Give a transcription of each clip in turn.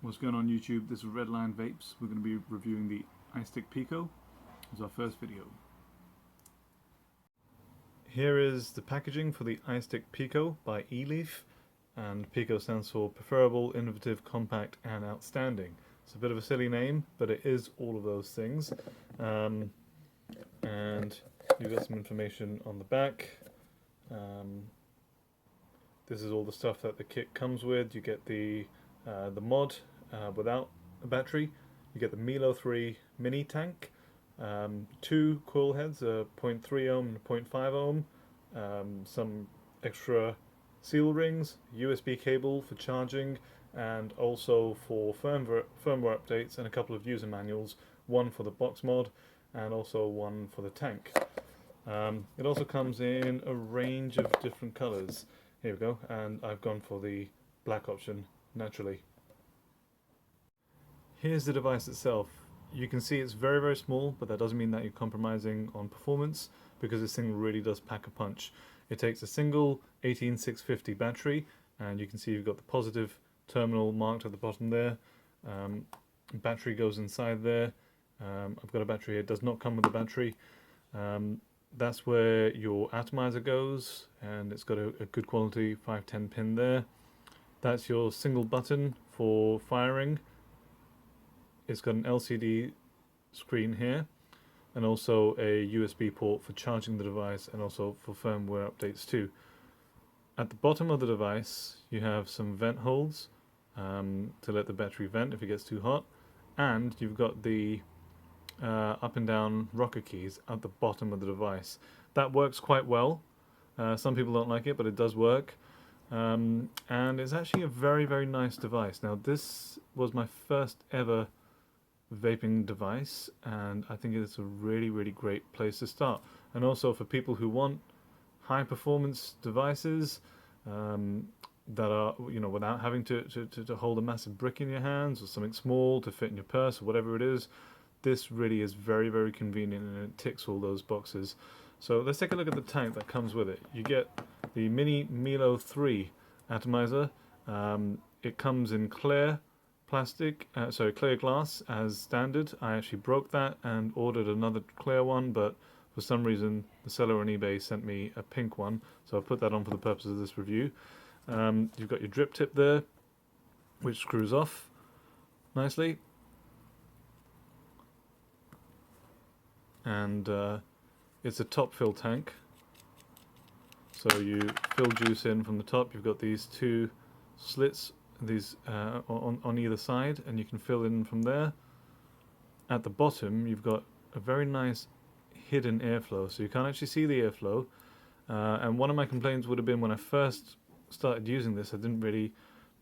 What's going on YouTube? This is Redline Vapes. We're going to be reviewing the iStick Pico. It's our first video. Here is the packaging for the iStick Pico by Eleaf, and Pico stands for Preferable, Innovative, Compact and Outstanding. It's a bit of a silly name, but it is all of those things. And you've got some information on the back. This is all the stuff that the kit comes with. You get the mod without a battery. You get the Melo 3 Mini Tank, 2 coil heads, a 0.3 ohm and a 0.5 ohm, some extra seal rings, USB cable for charging, and also for firmware updates and a couple of user manuals, one for the box mod and also one for the tank. It also comes in a range of different colors. Here we go, and I've gone for the black option naturally. Here's the device itself. You can see it's very, very small, but that doesn't mean that you're compromising on performance, because this thing really does pack a punch. It takes a single 18650 battery, and you can see you've got the positive terminal marked at the bottom there. Battery goes inside there. I've got a battery here. It does not come with a battery. That's where your atomizer goes, and it's got a good quality 510 pin there. That's your single button for firing. It's got an LCD screen here, and also a USB port for charging the device and also for firmware updates too. At the bottom of the device you have some vent holes to let the battery vent if it gets too hot, and you've got the up and down rocker keys at the bottom of the device. That works quite well. Some people don't like it, but it does work. And it's actually a very, very nice device. Now, this was my first ever vaping device, and I think it's a really, really great place to start. And also for people who want high performance devices that are, without having to hold a massive brick in your hands or something small to fit in your purse or whatever it is, this really is very, very convenient, and it ticks all those boxes. So let's take a look at the tank that comes with it. You get the Mini Melo 3 atomizer. It comes in clear clear glass as standard. I actually broke that and ordered another clear one, but for some reason the seller on eBay sent me a pink one, so I've put that on for the purpose of this review. You've got your drip tip there, which screws off nicely, and it's a top fill tank, so you fill juice in from the top. You've got these two slits, these on either side, and you can fill in from there. At the bottom you've got a very nice hidden airflow, so you can't actually see the airflow, and one of my complaints would have been when I first started using this, I didn't really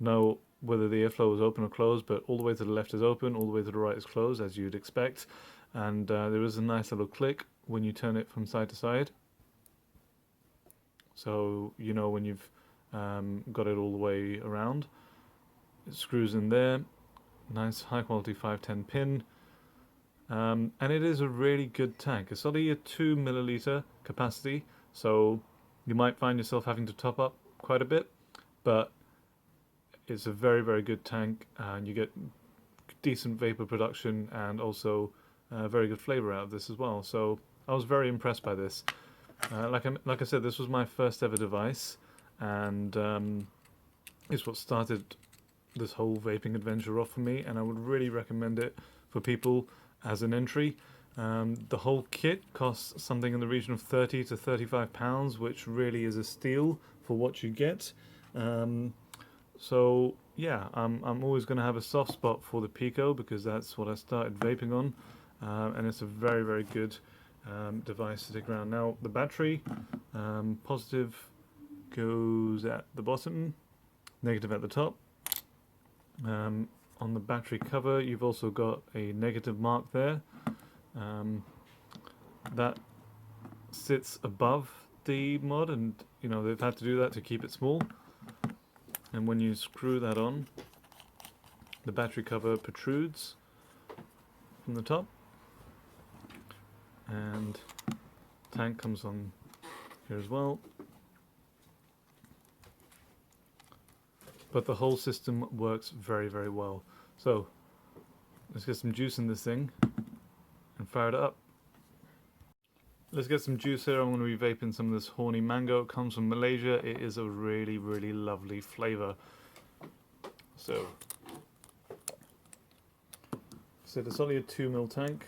know whether the airflow was open or closed, but all the way to the left is open, all the way to the right is closed, as you'd expect, and there is a nice little click when you turn it from side to side, so you know when you've got it all the way around. It screws in there, nice high quality 510 pin, and it is a really good tank. It's only a 2 milliliter capacity, so you might find yourself having to top up quite a bit, but it's a very, very good tank, and you get decent vapor production and also very good flavor out of this as well. So I was very impressed by this. Like I said, this was my first ever device, and it's what started this whole vaping adventure off for me, and I would really recommend it for people as an entry. The whole kit costs something in the region of 30 to 35 pounds, which really is a steal for what you get. So yeah, I'm always going to have a soft spot for the Pico, because that's what I started vaping on, and it's a very, very good device to stick around. Now the battery, positive goes at the bottom, negative at the top. On the battery cover you've also got a negative mark there, that sits above the mod, and they've had to do that to keep it small, and when you screw that on, the battery cover protrudes from the top, and tank comes on here as well. But the whole system works very, very well. So let's get some juice in this thing and fire it up. Let's get some juice here. I'm going to be vaping some of this horny mango. It comes from Malaysia. It is a really, really lovely flavor. So it's only a 2 ml tank,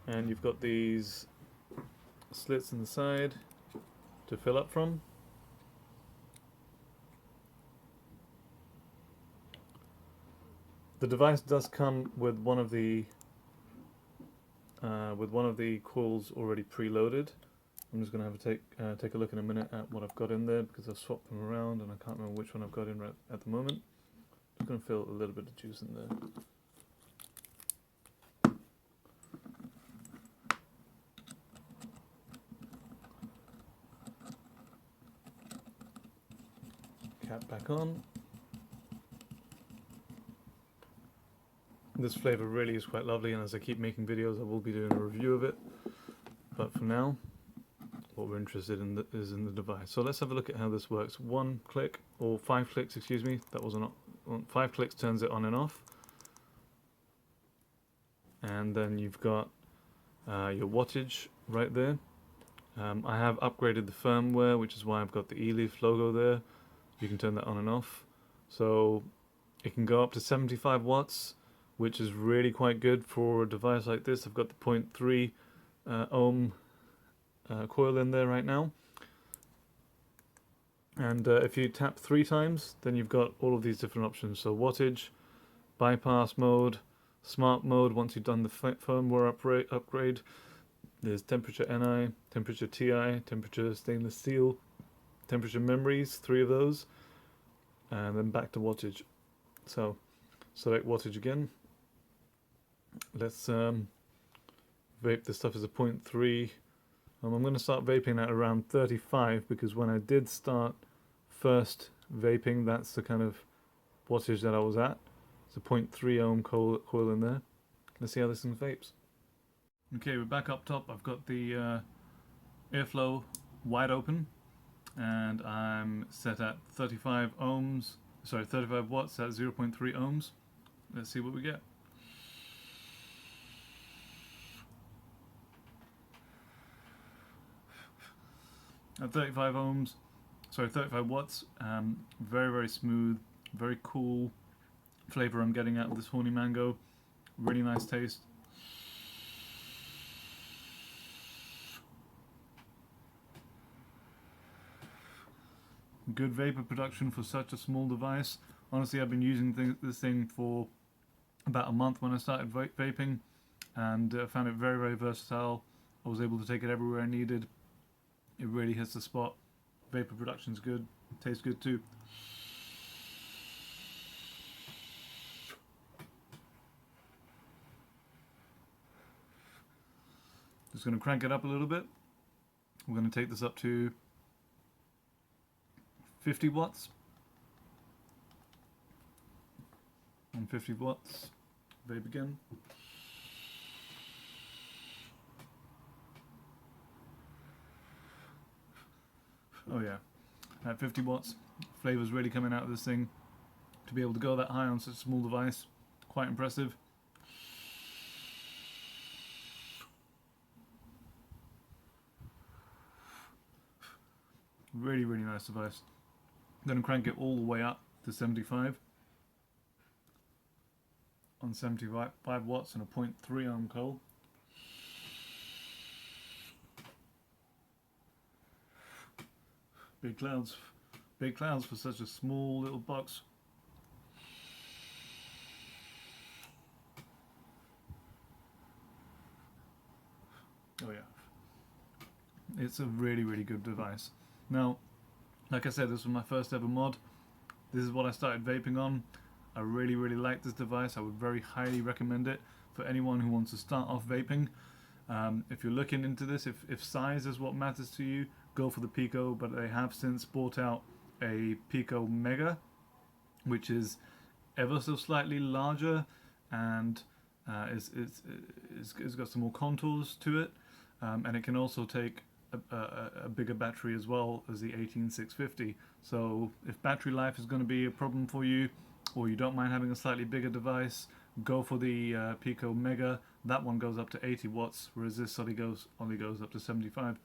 and you've got these slits in the side to fill up from. The device does come with one of the coils already preloaded. I'm just going to have to take a look in a minute at what I've got in there, because I've swapped them around and I can't remember which one I've got in right at the moment. Just going to fill a little bit of juice in there. Cap back on. This flavor really is quite lovely, and as I keep making videos I will be doing a review of it, but for now what we're interested in is in the device. So let's have a look at how this works. 1 click, or 5 clicks, excuse me, that was 5 clicks turns it on and off, and then you've got your wattage right there. I have upgraded the firmware, which is why I've got the Eleaf logo there. You can turn that on and off, so it can go up to 75 watts, which is really quite good for a device like this. I've got the 0.3 ohm coil in there right now, and if you tap 3 times, then you've got all of these different options. So wattage, bypass mode, smart mode once you've done the firmware upgrade. There's temperature NI, temperature TI, temperature stainless steel, temperature memories, 3 of those, and then back to wattage. So select wattage again. Let's vape. This stuff is a 0.3. I'm going to start vaping at around 35, because when I did start first vaping, that's the kind of wattage that I was at. It's a 0.3 ohm coil in there. Let's see how this thing vapes. Okay, we're back up top. I've got the airflow wide open, and I'm set at 35 watts at 0.3 ohms. Let's see what we get. At 35 watts, very, very smooth, very cool flavor I'm getting out of this horny mango. Really nice taste. Good vapor production for such a small device. Honestly, I've been using this thing for about a month when I started vaping, and found it very, very versatile. I was able to take it everywhere I needed. It really hits the spot. Vapor production's good. Tastes good too. Just going to crank it up a little bit. We're going to take this up to 50 watts. On 50 watts. Vape again. Oh yeah, at 50 watts, flavor's really coming out of this thing. To be able to go that high on such a small device, quite impressive. Really, really nice device. I'm going to crank it all the way up to 75. On 75 watts and a 0.3 ohm coil. Big clouds for such a small little box. Oh yeah, it's a really, really good device. Now, like I said, this was my first ever mod. This is what I started vaping on. I really, really like this device. I would very highly recommend it for anyone who wants to start off vaping. If you're looking into this, if size is what matters to you, go for the Pico, but they have since brought out a Pico Mega, which is ever so slightly larger, and it's got some more contours to it, and it can also take a bigger battery as well as the 18650. So if battery life is going to be a problem for you, or you don't mind having a slightly bigger device, Go for the Pico Mega. That one goes up to 80 watts, whereas this only goes up to 75.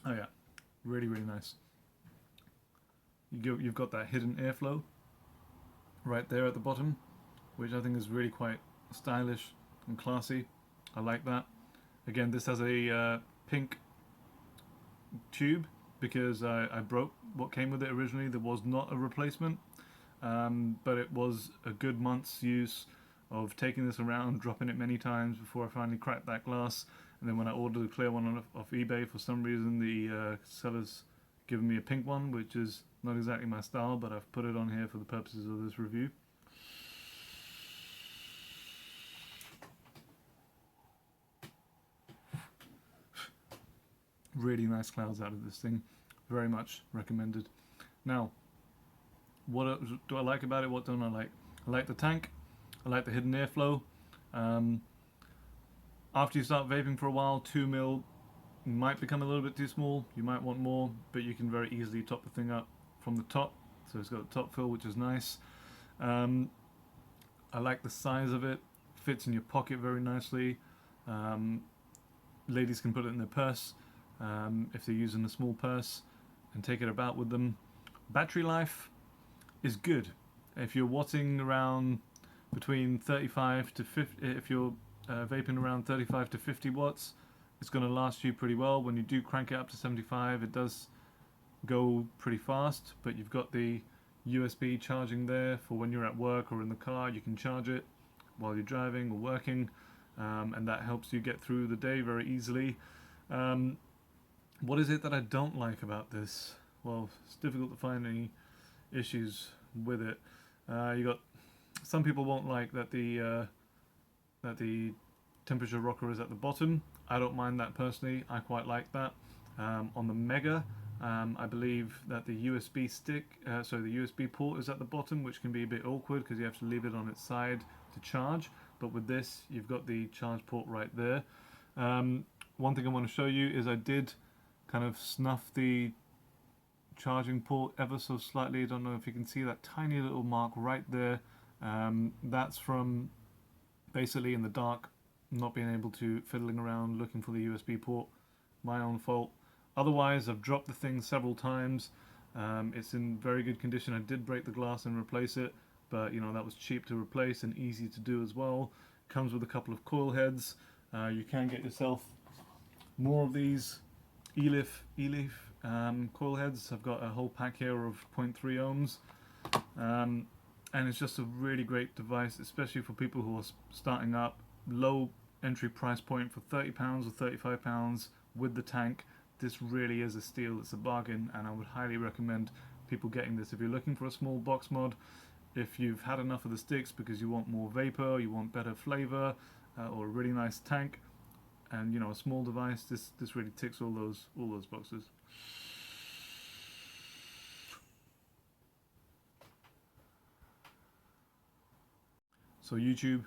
Oh yeah, really nice. You've got that hidden airflow right there at the bottom, which I think is really quite stylish and classy. I like that. Again, this has a pink tube because I broke what came with it originally. There was not a replacement, but it was a good month's use of taking this around, dropping it many times before I finally cracked that glass. And then when I ordered a clear one off eBay, for some reason the seller's given me a pink one, which is not exactly my style, but I've put it on here for the purposes of this review. Really nice clouds out of this thing. Very much recommended. Now, what do I like about it? What don't I like? I like the tank. I like the hidden airflow. After you start vaping for a while, 2 mil might become a little bit too small. You might want more, but you can very easily top the thing up from the top. So it's got a top fill, which is nice. I like the size of it. Fits in your pocket very nicely. Ladies can put it in their purse if they're using a small purse and take it about with them. Battery life is good. If you're watting around between 35 to 50, if you're vaping around 35 to 50 watts, it's going to last you pretty well. When you do crank it up to 75, it does go pretty fast, but you've got the USB charging there for when you're at work or in the car. You can charge it while you're driving or working, and that helps you get through the day very easily. What is it that I don't like about this? Well, it's difficult to find any issues with it. You got some people won't like that the temperature rocker is at the bottom. I don't mind that personally. I quite like that. On the Mega, I believe that the USB stick, the USB port is at the bottom, which can be a bit awkward because you have to leave it on its side to charge. But with this, you've got the charge port right there. One thing I want to show you is I did kind of snuff the charging port ever so slightly. I don't know if you can see that tiny little mark right there. That's from basically in the dark not being able to fiddling around looking for the USB port. My own fault. Otherwise, I've dropped the thing several times. It's in very good condition. I did break the glass and replace it, but you know, that was cheap to replace and easy to do as well. Comes with a couple of coil heads. You can get yourself more of these Eleaf coil heads. I've got a whole pack here of 0.3 ohms, and it's just a really great device, especially for people who are starting up. Low entry price point for £30 or £35 with the tank. This really is a steal. It's a bargain, and I would highly recommend people getting this if you're looking for a small box mod. If you've had enough of the sticks because you want more vapor, you want better flavor, or a really nice tank, and you know, a small device, this really ticks all those boxes. So YouTube,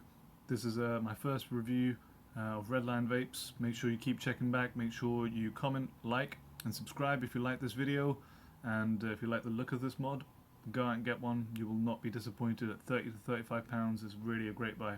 this is my first review of Redline Vapes. Make sure you keep checking back. Make sure you comment, like, and subscribe if you like this video. And if you like the look of this mod, go out and get one. You will not be disappointed. At £30 to £35, it's really a great buy.